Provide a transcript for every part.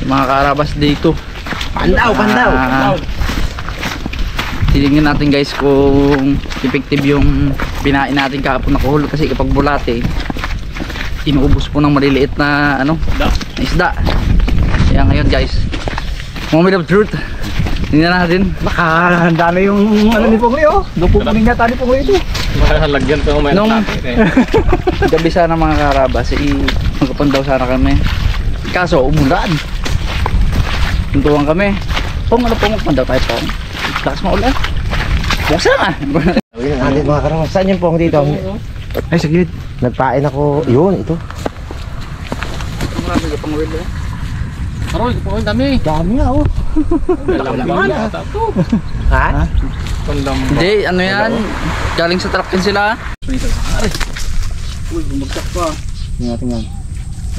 mga karabas dito. Pandaw. Tingnan natin guys kung effective yung pinain natin kahapon na kuhol, kasi kapag bulate inuubos po ng maliliit na isda. Kaya ngayon guys, moment of truth, tingnan natin. Nakahanda na yung ano ni Pungli, oh. Dupupunin niya tali Pungli ito. Lagyan ko may nung gabi sana mga karabas, magkapandaw sana kami, kaso umulan. Tuntuhan kami, Pong, ano po, magpandaw tayo Pong, lakas maulan, buksan na. Natin mga karabas, saan yung Pong dito? Ay sa gilid, Nagpain ako, yun, ito. marami ka pang wheel eh. Aroy, kupunin dami. Dami nga, oh. Ha? Hindi, ano yan, galing sa truck din sila. Uy, bumagsak pa. Tingnan.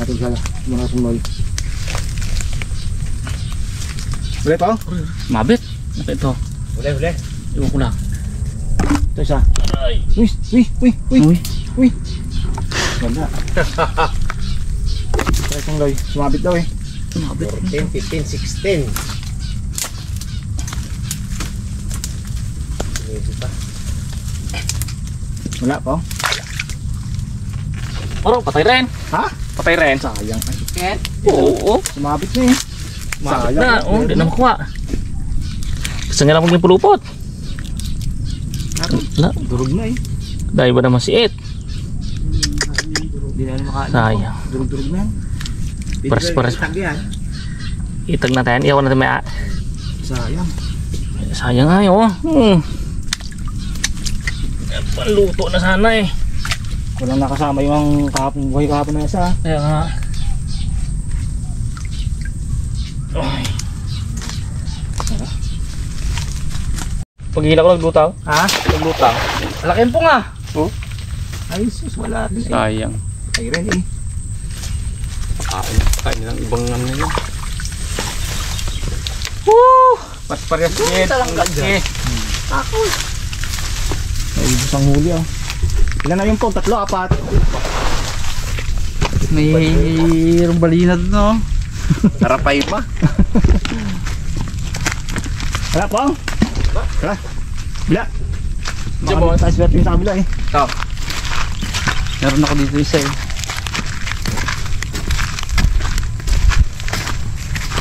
Natin sala, mga sumoy. Uli pa, oh. Mabit. Ano ito? Uli. Iwan ko na. Ito isa. Uy. Ganda. Ito itong loy, sumabit daw eh. 14, 15, 16. Wala pa, oh. Aro, patay rin. Ha? Patay rin. Sayang. Oo. Sumabit na eh. Mabit na. Oh, hindi na makuha. Gusto nga lang maging pulupot. Wala. Durog na eh. Dahil ba naman si Ed? Hindi na makain. Sayang. Durog na. Pares. Itag natin. Iyawan natin may Sayang. sayang nga yun. Panluto na sana eh. Walang nakasama yung buhay kahapon na isa. Kaya nga. Ay. Paghila ko naglutaw. Ha? Naglutaw. Laking po nga. Ay sus, wala din eh. Sayang. Ay rin eh. Kain ng ibang ano yun. Mas parehas Ito lang Eh. Ay, isang huli oh. Ilan na yung pong? 3, 4. May rumbalinad no. Tarapay pa. Wala pong? Wala. Bila. Jabon. Tayo swerte yung sa kabila eh. Ito. Meron ako dito isa eh.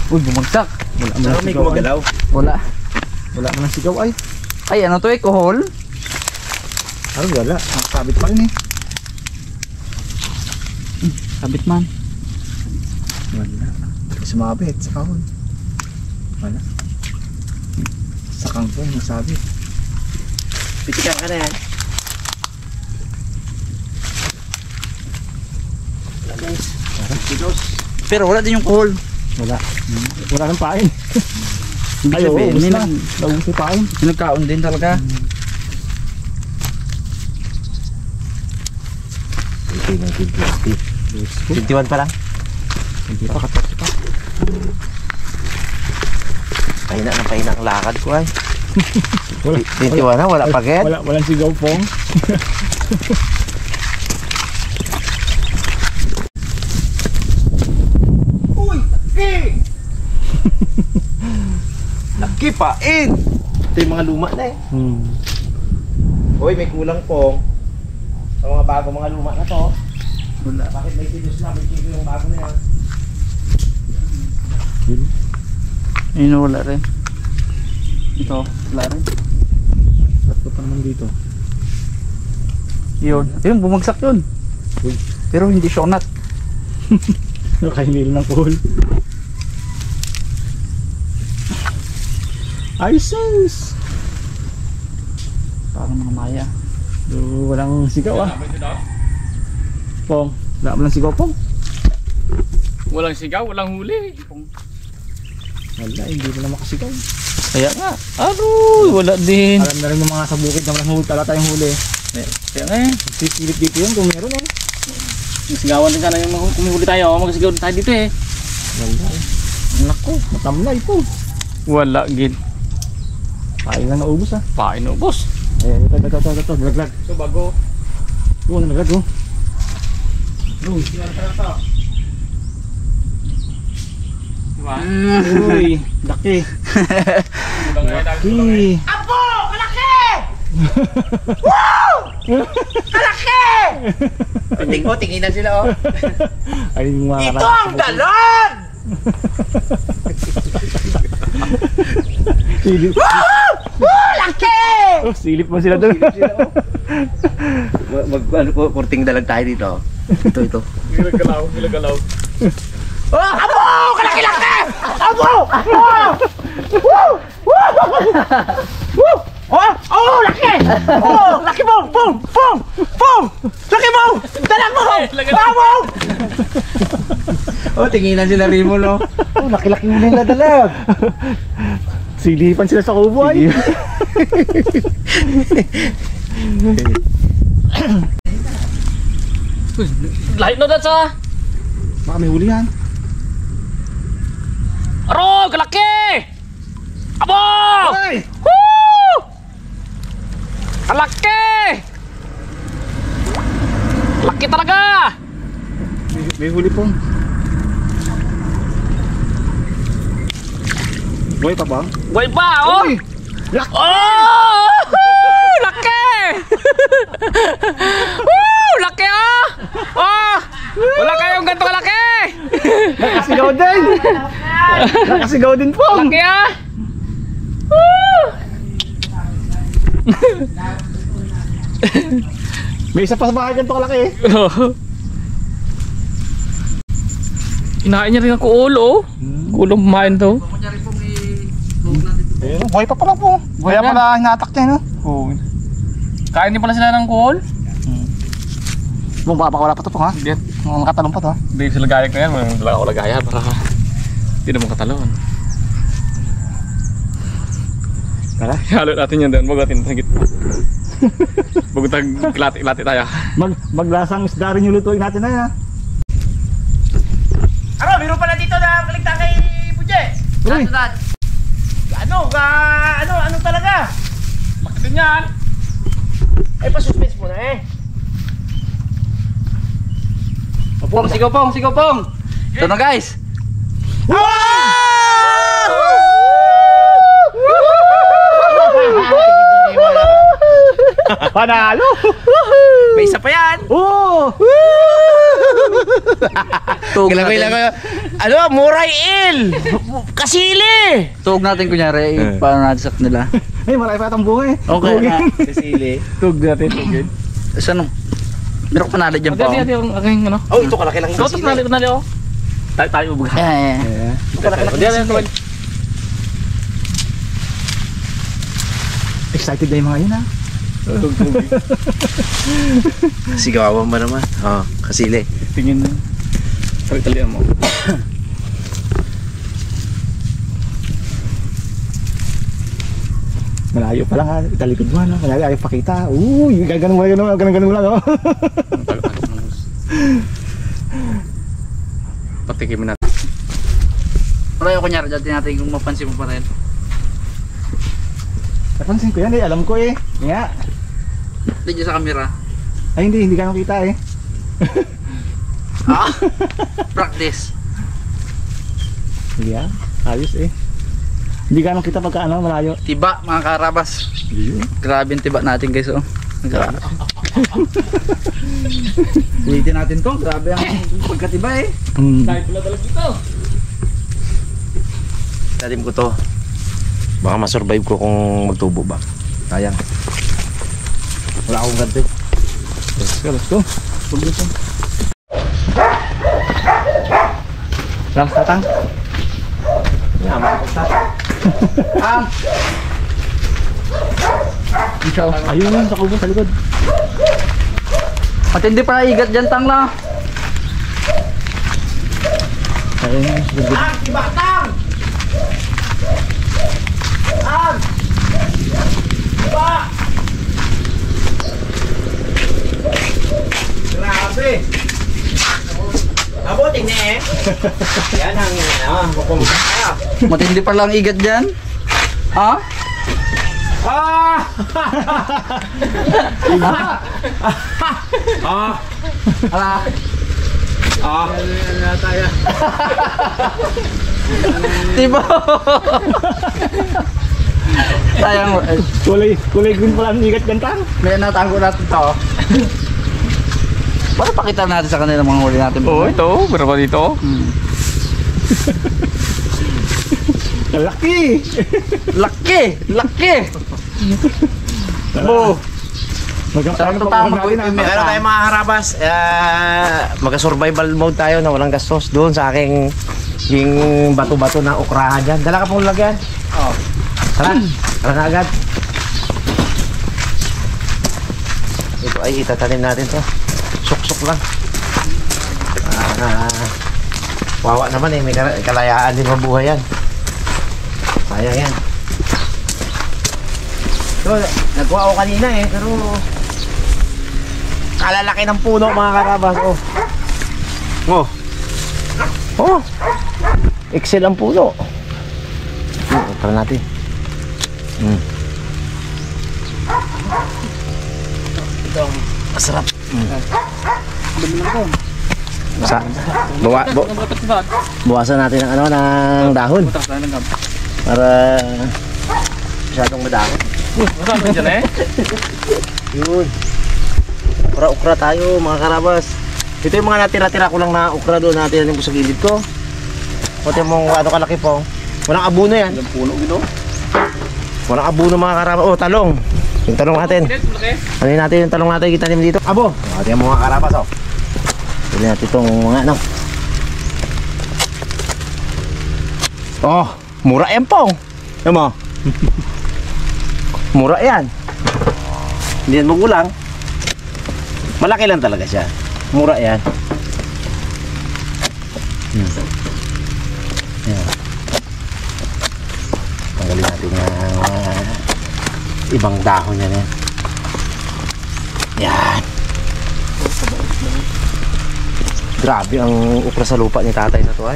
Uy, bumagsak. Wala mo nang sigaw. Wala. Wala mo nang sigaw ay. Ay, ano to eh, kuhol? Ano wala. Nakasabit pa rin eh. Sabit man. Wala. Sumabit sa kahon. Wala. Sa kangkong nasabit. Pitikan ka na yan. Wala guys. Pero wala din yung kuhol. Wala. Wala nang pain. Ibig Ay, sabihin, ubos may na. Naubos yung pain. nagkaon din talaga. 21 pa lang. Hindi pa katapos pa. Pahina ang lakad ko ay. 21 na, wala pa get. Walang sigaw pong. Uy, laki! Laki pain! Ito yung mga luma na eh. Uy, may kulang pong. Sa mga bago mga luma na to. Wala. Bakit may tidos na? May tidos yung bago na yan. Ayun, wala rin. Ito, wala rin. Tatlo pa naman dito. Yun. Ayun, bumagsak yun. Uy. Pero hindi siya unat. Nakahinil ng pool. Ay sus! Parang mga maya. Walang sigaw ah. Pong, wala mo lang sigaw pong. Walang sigaw, walang huli. Wala, hindi mo na makasigaw. Kaya nga. Wala din. Alam na rin yung mga sa bukid na malang huli, tala tayong huli. Kaya nga eh. Sisilip dito yun kung meron eh. Sigawan din sana yung kumihuli tayo. Magsigaw din tayo dito eh. Wala eh. Naku. Matamlay po. Wala gid. Pain lang naubos ah. Pain ubos. Ito, nalaglag. So bago. Oo, nalaglag oh. Uy, laki. Laki. Apo! Kalaki! Wow! Kalaki! Tingin sila oh. Ay, mga Ito ang galon! silip. Laki! Oh, silip mo sila doon. Kurting dalag tayo dito. Ito. Gilagalaw. Apo! Kalaki-laki! Apo! Oh, laki! Oh, laki mo! Boom! Laki mo! Dala mo! Apo! Oh, tinginan sila Rimo, no? Oh, laki-laki mo nila dalag. Silipan sila sa kubo ay. Lahit na dad sa. Baka may huli yan. Aro, kalaki! Abo! Ay! Woo! Kalaki! Laki talaga! May huli pong. Buhay pa ba? Buhay pa, oh! Uy! Laki! Oh! Laki! Woo! Laki, oh! Oh! Wala kayong ganito kalaki! Nakasigaw din! Nakasigaw din po! Laki, ah! Woo! May isa pa sa bahay ganito kalaki eh. Kinain niya rin ang kuulo, oh. Kuulo kumain to. Ayun, buhay pa pala po. Buhay Buhay pala hinatak niya, no? Oo. Kain din pala sila ng kuul. Baka wala pa to po ha? Hindi. Mga katalong pa to ha? Hindi sila gaya ko yan. Wala ako lagaya para hindi naman katalon. Tara. Halo natin yan doon. Bago natin sa gitna. Bago lati tayo. Maglasang isda rin yung lutuin natin na yan ha? Ano, biro pala dito na kaligta kay Puje. Uy! Ano talaga? Bakit din yan? Eh, pa-suspense mo na eh. Pong, sigaw pong! Ito na guys! Panalo! May isa pa yan. Oo! Tuog Kailangan natin. ano, Muray Il! Kasili! Tuog natin kunyari, paano natin sak nila. Ay, marami pa itong buhay. Okay na. Kasili. Tug natin, tugin. Saan? Meron ka panalo dyan po. Hindi ang aking ano. Oh, ito kalaki lang yung Ito, kasili. nali ako. Tayo ubuga. Yeah. Ito kalaki lang yung kasili. Excited na yung mga yun ha? Sigawan ba naman? Oh, kasili. Tingin na. Tali-talian mo. Malayo pa lang ha, italikod mo ano, malayo ayaw pakita. Uy, ganun lang oh. Patikimin natin. Wala yung kunyari dyan natin kung mapansin mo pa rin. Napansin ko yan eh, alam ko eh. Nga. Hindi dyan sa camera. Ay hindi ka nang kita eh. Practice. Hindi ah, ayos eh. Hindi ka nang kita pagka ano, malayo. Tiba mga karabas. Grabe yung tiba natin guys oh. Grabe. Ulitin natin to, grabe ang pagkatiba eh. Tayo pala talaga dito. Tatim ko to. Baka masurvive ko kung magtubo ba. Sayang. Wala akong ganti. Let's go. Ram, tatang. Ikaw. Ayun yun, sa kubo, sa likod. Matindi pa na igat dyan tang la. Ayun yun, sa likod. Ibatang! Iba! Grabe! Abutin na eh. Yan ang bukumaya. Matindi pa lang igat dyan. Ha? Ah! Ala. Ah! Tibo! Sayang, Kulay green pala ang ikat gantang. may natago natin to. Para pakita natin sa kanila mga huli natin. ito. Berapa dito? Laki! Laki! Laki! Bo! Sarap to tama po yun. Meron tayo mga karabas. Magka-survival mode tayo na walang gastos doon sa aking yung bato-bato na okrahan dyan. Dala ka pong lagyan. Oh. Tara, tara na agad. Ito ay itatanim natin to. Suksok lang. Wawa naman eh, may kalayaan din mabuhay yan. Sayang yan. So, nagkuha ako kanina eh, pero kalalaki ng puno mga karabas. Oh. Oh. Oh. Excel ang puno. Tara natin. Ito ang masarap. Bawasan natin ang ng dahon para masyadong madahon. Yun. Ukra-ukra tayo mga karabas. Ito yung mga natira-tira ko lang na ukra doon natin yung sa gilid ko. Kunti mong ano kalaki po. Walang abuno yan. Walang puno gino. Walang abuno mga karabas. Oh, talong. Yung talong natin. Ano yun natin yung talong natin itanim dito? Abo. Ito yung mga karabas oh. Pili natin itong mga ano. Oh, mura yan po. Ano mo? Mura yan. Hindi yan magulang. Malaki lang talaga siya. Mura yan. Yan. Tanggalin natin yung ibang dahon yan. Yan. Grabe ang ukra sa lupa ni tatay na to ay.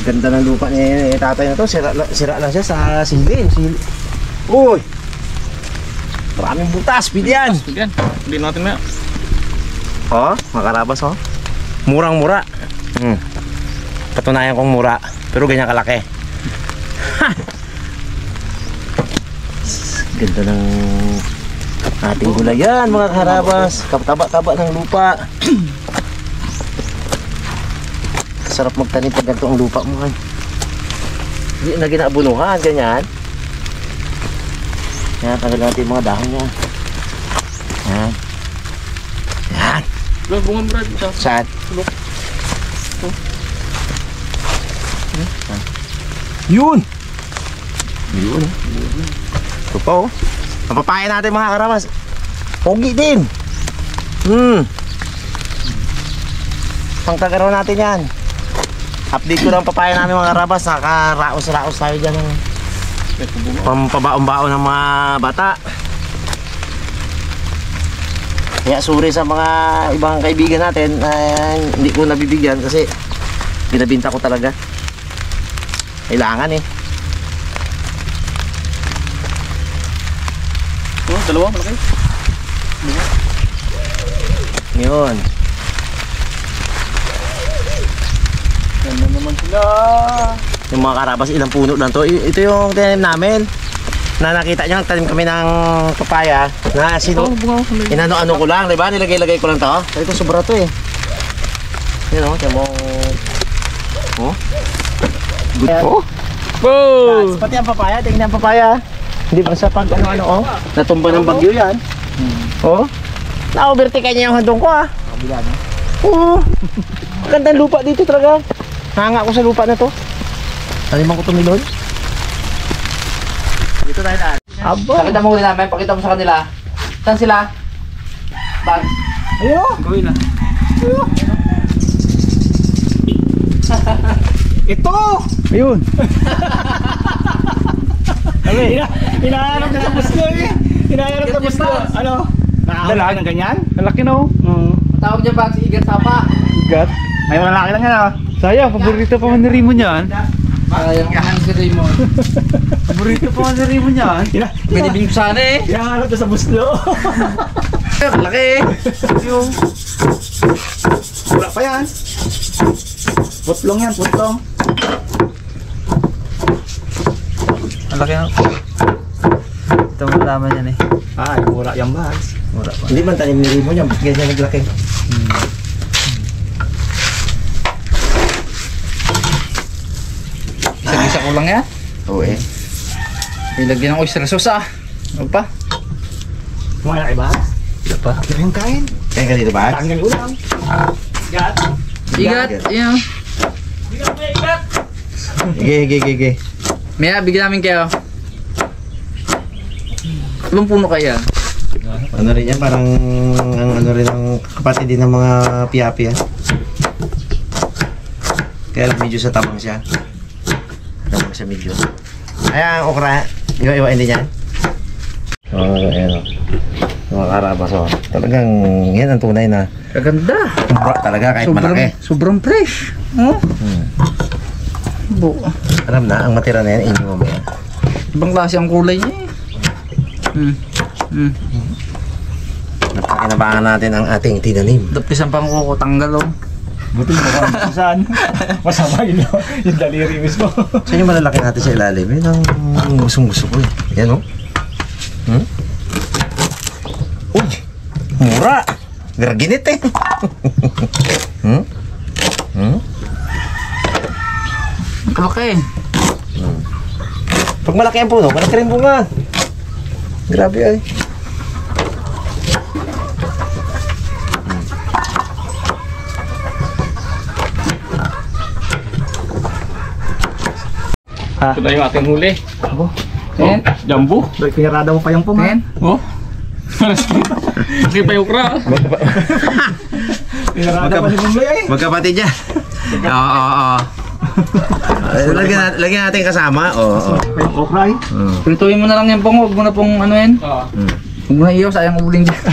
Ganda ng lupa ni tatay na to. Sira lang siya sa silin. Uy! Maraming butas, pwede yan. Hindi natin na. Oh, makarabas oh. Murang-mura. Patunayan kong mura, pero ganyan kalaki. Ganda ng ating gulayan mga karabas. Taba-taba ng lupa. Sarap magtanim pag ganito ang lupa mo. Hindi na ginaabunuhan, ganyan. Yan, tanggal natin yung mga dahon niya. Yan. Yan. Bunga brad siya. Saan? Yun! Yun. Ito pa oh. Napapaya natin mga karabas. Pogi din. Pangtagaraw natin yan. Update ko lang papaya namin mga karabas. Nakaraos-raos tayo dyan. Pampabaon-baon ng mga bata. Kaya sorry sa mga ibang kaibigan natin na hindi ko nabibigyan kasi binabinta ko talaga. Kailangan eh. Oh, dalawa malaki. Yun. Ganda naman sila. Yung mga karabas, ilang puno lang to. Ito yung tinanim namin. Na nakita nyo, nagtanim kami ng papaya. Na inano-ano ko lang, diba? Nilagay-lagay ko lang to. So, ito sobra to eh. Yun o, tiyan mo. Oh. Good po. Boom! Pati ang papaya, tingnan ang papaya. Hindi ba sa pag ano-ano oh. Natumba ng bagyo yan. Oh. Na-overtake niya yung handong ko ah. Oo. Ganda ng lupa dito talaga. Hanga ko sa lupa na to. Taliman ko tumilon. Dito tayo na. Aba. Pakita mo namin, pakita mo sa kanila. Saan sila? Bag. Ayun. Gawin na. Ito. Ayun. Hinahanap na sa gusto eh. Hinahanap na gusto. Ano? Nakahuli ng ganyan? Malaki no? Tawag niya bag si Igat Sapa. Igat. May malaki lang yan ah. Sayang, paborito pa man ni Rimo niyan. Sayang naman si Raymond. Paborito pa man ni Rimo niyan. Binibig ko sana eh. Hinahanap na sa buslo. Laki eh. Wala pa yan. Putlong yan, putlong. Malaki na. Ito malaman yan eh. Ay, mura yan ba? Mura pa. Hindi man tanim ni Rimo niya, ba't ganyan naglaki? Isa-isa ko lang yan. Oo eh. Ilagyan ng oyster sauce ah. Ano pa? Kumain na iba? Ito pa. Kain kain. Kaya ka dito ba? Tanggal ulam. Gat. Igat. Yan. Gige. Maya, bigyan namin kayo. Ibang puno kaya. Ano rin yan, parang ang ano rin ang kapatid din ng mga piyapi yan. Kaya lang medyo sa tabang siya. Tabang siya medyo. Ay, ang okra, iwa-iwain din yan. Ayan o. Mga karabas o. Talagang yan ang tunay na Kaganda. kumbra talaga kahit malaki. Sobrang fresh. Oh. Bu. Alam na, ang matira na yan, inyo mo yan. Ibang klase ang kulay niya eh. Napakinabangan natin ang ating tinanim. Dapisan pang kuko tanggal oh. Buti mo ka saan? Masama yun yung daliri mismo. Saan yung malalaki natin sa ilalim? Yun ang gustong-gusto ko eh. Yan o. Uy! Mura! Virginit eh. Okay. Pag malaki ang puno, malaki rin bunga. Grabe ay. Ha? Ito na yung ating huli. Abo. Ayan. Jumbo. Pinarada mo pa yung puma. Ayan. Oh. Kasi pa yung ukra. Pinarada pa ni Bumloy ay. Magkapatid niya. Oo. Lagyan natin kasama. Oo. Pa yung ukra ay. Prituin mo na lang yan pong. Huwag mo na pong ano yan. Oo. Huwag mo na iyaw. Sayang uling dyan.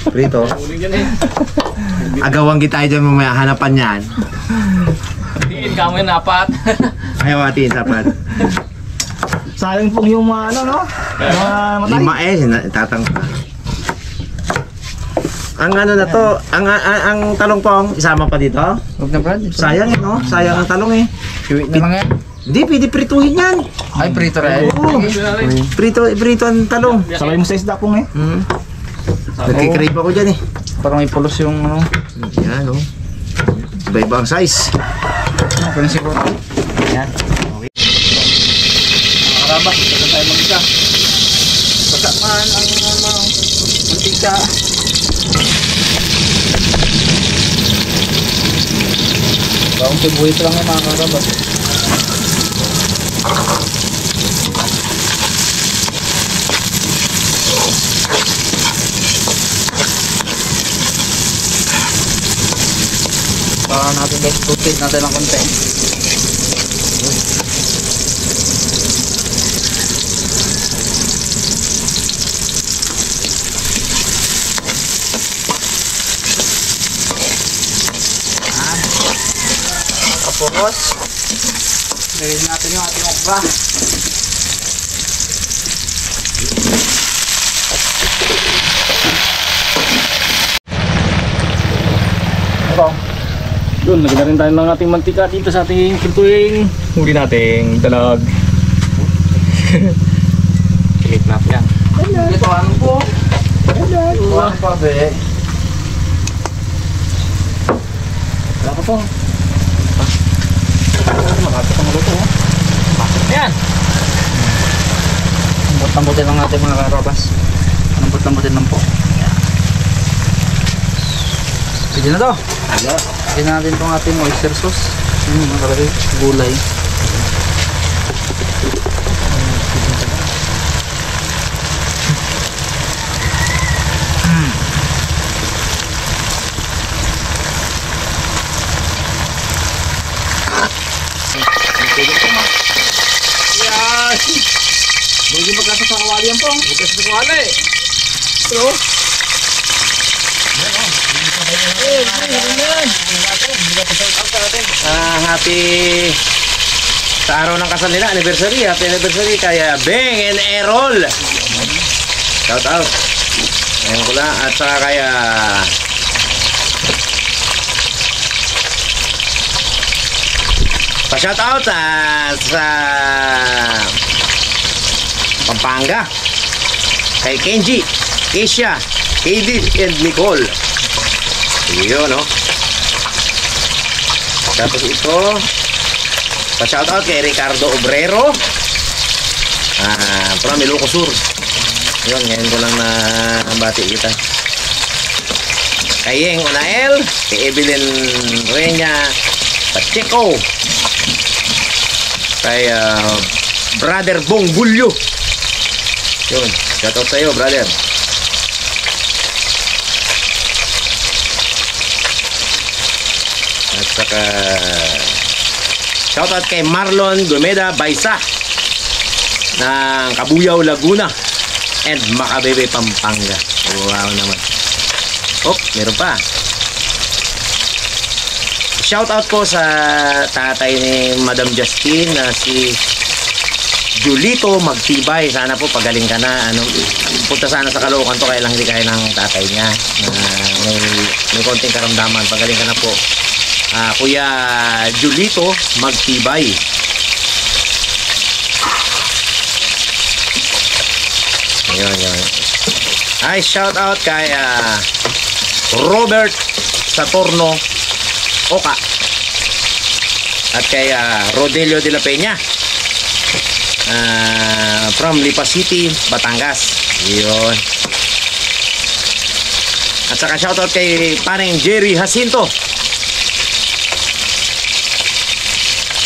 Prito. Uling yan eh. Agawang kita tayo dyan mamaya hanapan yan. Tingin ka mo yung napat. Ayaw atin sapat. Sayang pong yung mga ano no? Mga matay. Lima tatang. Ang ano na to, ang talong pong isama pa dito. Huwag na Brad. Sayang no? Sayang ang talong eh. Kiwi na lang yan. Hindi, pwede prituhin yan. Ay, prito rin. Oo. Prito ang talong. Sabay mo sa isda pong eh. Nagkikrave ako dyan eh. Parang may pulos yung ano. Yan o. Iba-iba ang size. Ano pa siguro? Yan. Karabas, ito tayo mag-isa. Basta man ang mantika. Bawang sibuhit lang yung mga karabas. Para natin guys, tutin natin ng konti. Tapos, lagyan natin yung ating okra. Ito. Yun, lagyan na rin tayo ng ating mantika dito sa ating pintuing huli nating dalag. Pilit natin yan. Ito, ano po? Ano pa be? Wala pa po. Makapit ang maluto. Ayan. Lambot-lambotin lang natin mga karabas. Lambot-lambotin lang po. Pwede na to. Pwede na natin itong ating oyster sauce. Mga karabas, gulay. Yan. Hindi magkasa sa kawali yan pong. Magkasa sa kawali. Ito. Happy sa araw ng kasal nila, anniversary. Happy anniversary kaya Beng and Errol. Shout out. Ayun ko lang. At saka kaya pa-shout out sa Pampanga. Kay Kenji, Asia, Kaden, and Nicole. Yun, no? Tapos ito, pa-shoutout kay Ricardo Obrero. From Ilocos Sur. Yun, ngayon ko lang na bati kita. Kay Yeng Onael, kay Evelyn Reña Pacheco, kay Brother Bong Bulyo. Yun, shoutout sa'yo, brother. At saka shoutout kay Marlon Gomeda Baisa ng Kabuyaw, Laguna and Macabebe, Pampanga. Wow naman. Oh, meron pa. Shoutout po sa tatay ni Madam Justine na si Julito Magtibay. Sana po pagaling ka na. Punta sana sa Caloocan to, kaya lang hindi kaya ng tatay niya. May konting karamdaman. Pagaling ka na po. Kuya Julito Magtibay. Ayun. Ay, shout out kay Robert Saturno Oka at kay Rodelio de la Peña from Lipa City, Batangas. Yun. At saka shout out kay paring Jerry Jacinto.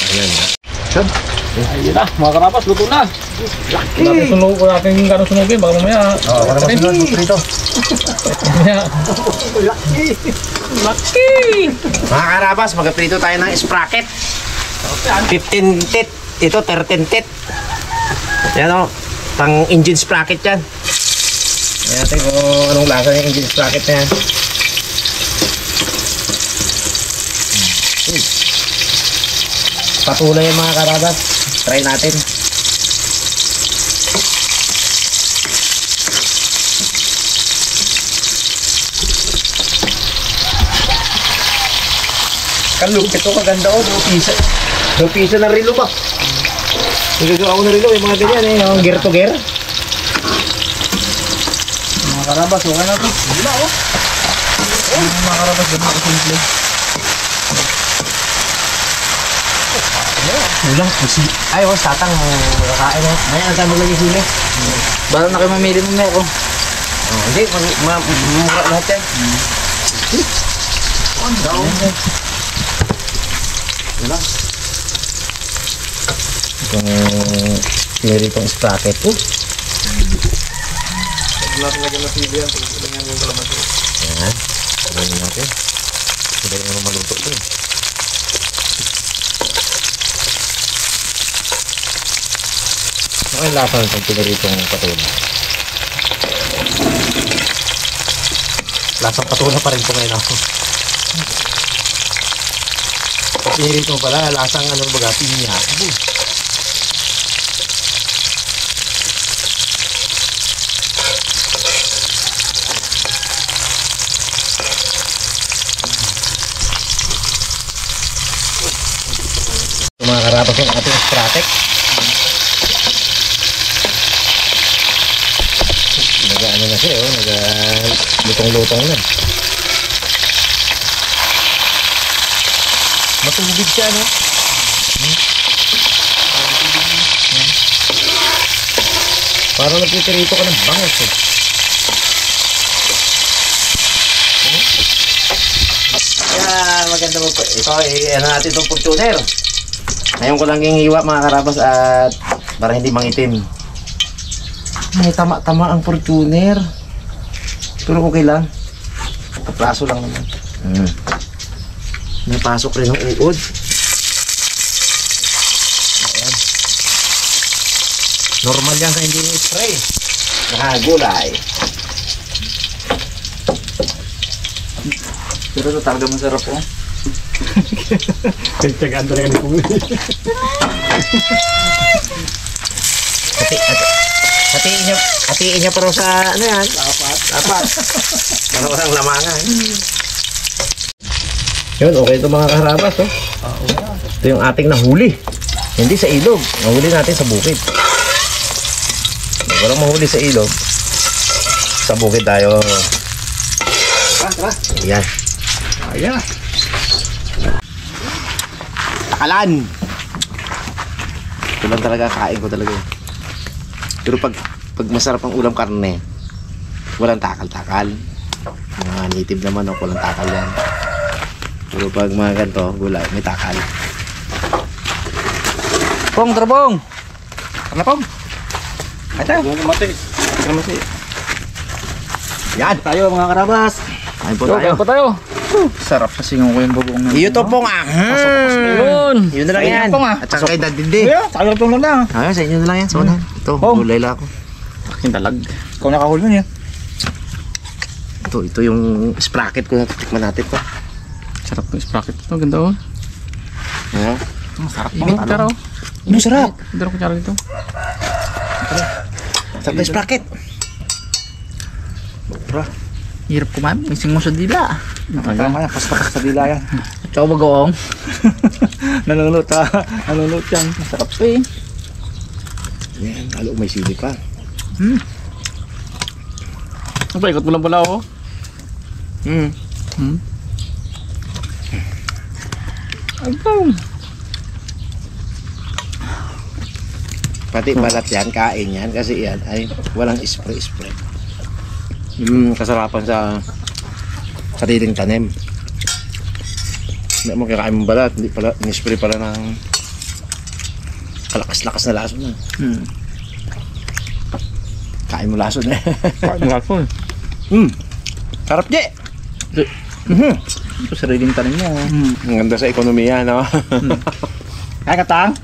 Ayun na. Ayun na, mga karapas, luto na. Laki! Natin yung gano'ng sunugin, baka mamaya. Para masunod mo rito. Laki! Mga karabas, magprito tayo ng sprocket. 15 tit. Ito 13 tit. Yan o, pang engine sprocket yan. Yan natin kung anong lasa yung engine sprocket na yan. Patuloy yan mga karabas. Try natin. Kalupit to, kaganda o. 2 piso na rilo ba? Nagagawa ko na rilo, yung mga ganyan eh. Yung gear to gear. Mga karabas, okay na to. Wala o. Mga karabas, ganun ako simple. Ulang, ay o, satang makakain o. Ngayon, ang tayo maglagay sili. Bala na kayo mamili mo ako. Hindi, mura lahat yan. Wala. Itong pinili itong sprocket ko. Lagyan na sili yan. Lagyan yung kalamansi. Yan. Lagyan natin. Hindi naman maluto ito eh. Ano yung lasa nitong pinili itong patula? Lasang patula pa rin po ngayon ako. Pinili ito pala, lasang anong baga, pinya. Mga karabas yung ating sprocket. Nag-ano na siya, nag-lutong-lutong na. Matubig siya, no? Parang nagtitirito ka ng bangos, eh. Kaya maganda mo po. Ito, ano natin itong Fortuner. Ngayon ko lang yung hiwa mga karabas at para hindi mangitim. May tama-tama ang Fortuner. Pero okay lang. Kaplaso lang naman. May pasok rin ng uod. Ayan. Normal yan sa hindi yung spray. Nakagulay. Pero ito talaga masarap oh. Tiyaganda na ganit kong Hatiin niya pero sa ano yan? Dapat. Para walang lamangan. Yun, okay ito mga karabas, oh. Ito yung ating nahuli. Hindi sa ilog. Nahuli natin sa bukid. Walang mahuli sa ilog. Sa bukid tayo. Tara. Yan. Ayan. Takalan! Ito lang talaga, kain ko talaga. Pero pag masarap ang ulam karne, walang takal-takal. Mga native naman, walang takal yan. Pero pag mga ganito, gulay, may takal. Pong, tara pong! Ano pong? Ay tayo. Mati. Yan! Tayo mga karabas. Kain po tayo. Pa tayo. Sarap sa singaw ko yung bubong na. Iyo to pong ah! Yun! Yun na lang Ayun yan. pong, ah. At saka kay Daddy. Ayan, tayo lang lang. Ayun, sa inyo na lang yan. So, ito, Pong. gulay lang ako. Aking dalag. Ikaw nakahuli nun yan. Ito yung sprocket ko na titikman natin to. Sarap ng sprocket ito. Ganda oh. Ayan. Sarap Init ka raw. Ano sarap? Dara ko tsara dito. Sarap na sprocket. Hirap kumain. Mising mo sa dila. Hanggang kaya, pas sa dila yan. Tsaka bagoong. Nalulot ha. Nalulot yan. Sarap eh. Yan, halo may sili pa. Ano ba, ikot mo lang pala oh. Pati balat yan, kain yan. Kasi yan ay walang spray-spray. Kasarapan sa sariling tanim. Hindi mo kakain mong balat. Hindi pala, in-spray pala ng kalakas-lakas na lason na. Kain mo lason eh. Kain mo lason. Sarap di! Ito sariling tanim mo. Ang ganda sa ekonomiya, no? Kaya katang.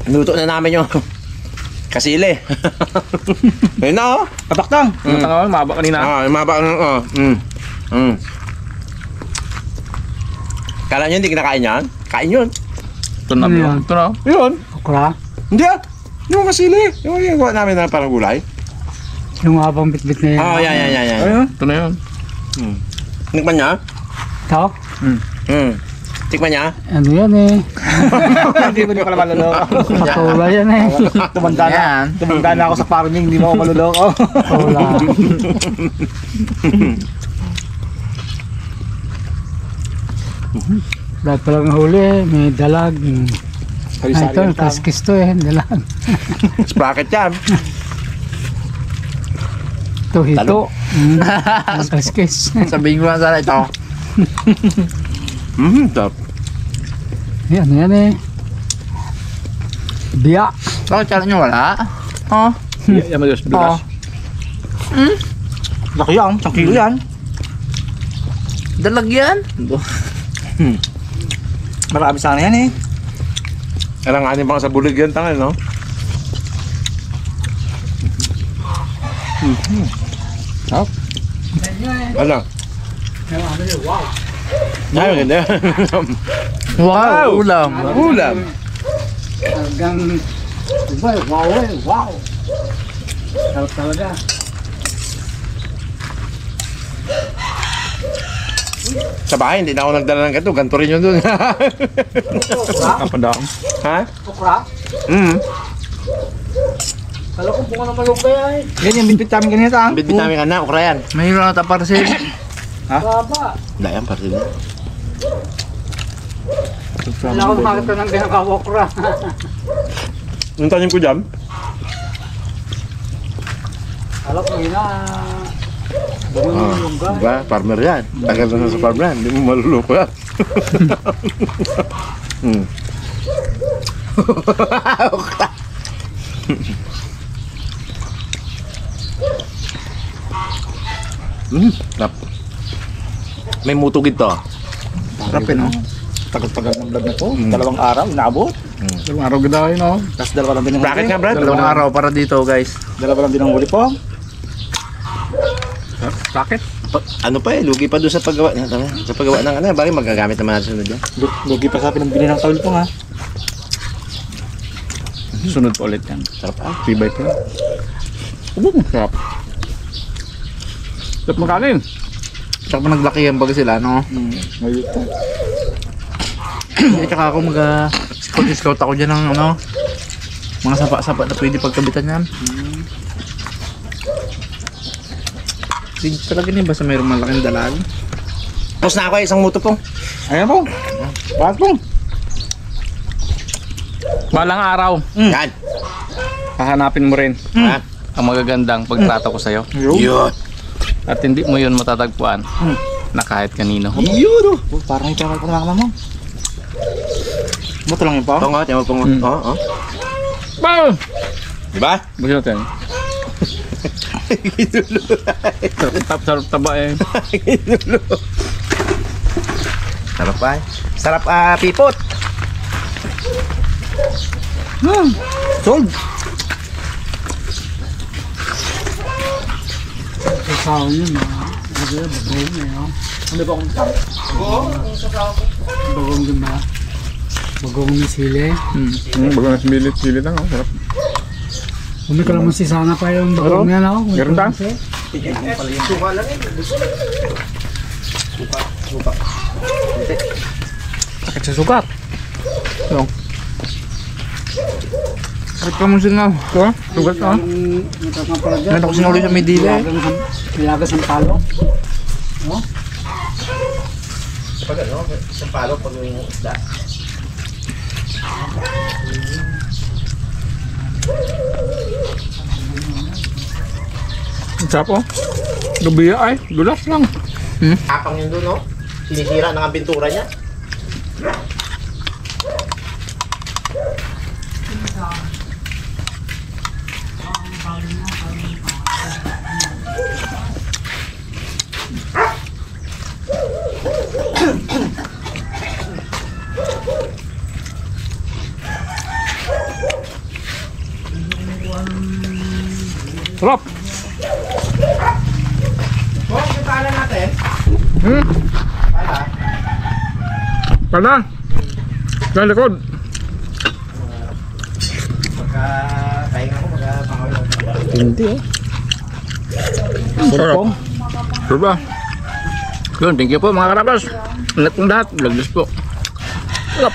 Luto na namin yung kasili. Ayun na, oh. Kabaktang. Yung tanga mo, mahaba kanina. Yung mabak ng, Kala nyo hindi kinakain yan? Kain yun. Ito na yun. Ito na. Yun. Okra. Hindi ah. Yung kasili. Yung gawa namin na parang gulay. Yung habang bitbit na yan. Yan. Ayun. Ito na yun. Tikman niya? Ito? Tikman niya? Ano yan eh? Hindi mo pala maluloko. Patula yan eh. Tumanda na ako sa farming, hindi mo ako maluloko. Patula. Lahat palang huli eh. May dalag. Ah, ito, kaskis to eh. Dalag. Sprocket yan. Ito, hito. Kaskis. Sabihin ko lang sana ito. Top. Yan eh. Biya. Bakit tsara nyo wala? Oh. Yan mo Diyos, bigas. Laki yan, 1 kilo yan. Dalag yan. Marami sana yan eh. Alanganin pa sa bulig yan, tangal, no? Ano? Ay, maganda. Wow! Ulam. Ulam. Hanggang... Diba, wow eh. Wow. Sarap talaga. Sa bahay, hindi na ako nagdala ng ganito. Ganito rin yun dun. Kapadaan. Ha? Okra? Kala ko bunga ng malunggay ay. Yan yung bitbit namin kanina tang. Bitbit namin ka na, ukra yan. Mahirap na taparsil. Baba. Hindi yan, partil yan. Wala akong makita ng pinaka-okra. Yung tanim ko dyan? Kala ko yun na... bunga ng malunggay. Diba? Farmer yan. Tagal na sa farmer yan. Hindi mo maluloko yan. Ukra. Sarap. May mutugid to. Sarap eh no? Tagal-tagal ng vlog na to. 2 araw, inaabot. 2 araw ganda kayo no? Tapos 2 lang din ang Bracket huli. nga, Brad. 2 araw para dito guys. 2 lang din ang huli po. Bakit? Ano pa eh, lugi pa doon sa paggawa. Sa paggawa ng ano, bagay magagamit naman natin sunod yan. Lugi pa sa pinambili ng tawil po nga. Sunod pa ulit yan. Sarap ah. Tibay pa. Sarap. Sarap makanin. Tsaka pa naglaki yan baga sila no? Ngayon po. Tsaka ako mag-scout ako dyan ng ano. Mga sapa-sapa na pwede pagkabitan yan. Hindi talaga niya basta mayroong malaking dalag. Tapos na ako isang muto pong. Ayan po. Bakit po? Balang araw, Yan. hahanapin mo rin Ha? ang magagandang pagtrato ko sa'yo. Yun. At hindi mo yun matatagpuan na kahit kanino. Yun. Oh, parang ito ako na mo. Bato lang yun pa? Pong, tiyan mo pong. Oo. Bam! Diba? Busi natin. Sarap taba eh. Sarap pa. Sarap pipot. Sold! Kasawin yun, bagong na yun. Ano ba kung saan? Bagong din ba? Bagong ni sili. Bago na silit lang. Sarap. Kung may kalamansi sana pa yung bagong yan ako. Meron ba? Suka lang eh. Suka. Sakit sa sugat. Yung. Sakit ka mo sila. Ito ha? Sugat ha? Meron ako sinuli sa Medila eh. Nilagas ng palo. Pag ano, isang palo pag yung isda. Sarap oh. Gabi ay. Dulas lang. Apang yun doon, no? Sinisira ng bintura niya. Sarap. Boss, yung pala natin. Pala. Sa likod. Pagka-pahinga ko, pagka-pangawin. Hindi oh. Sarap. Sarap ba? Yun, thank you po mga karabas. Ingat pong lahat. Vlogmas po. Sarap.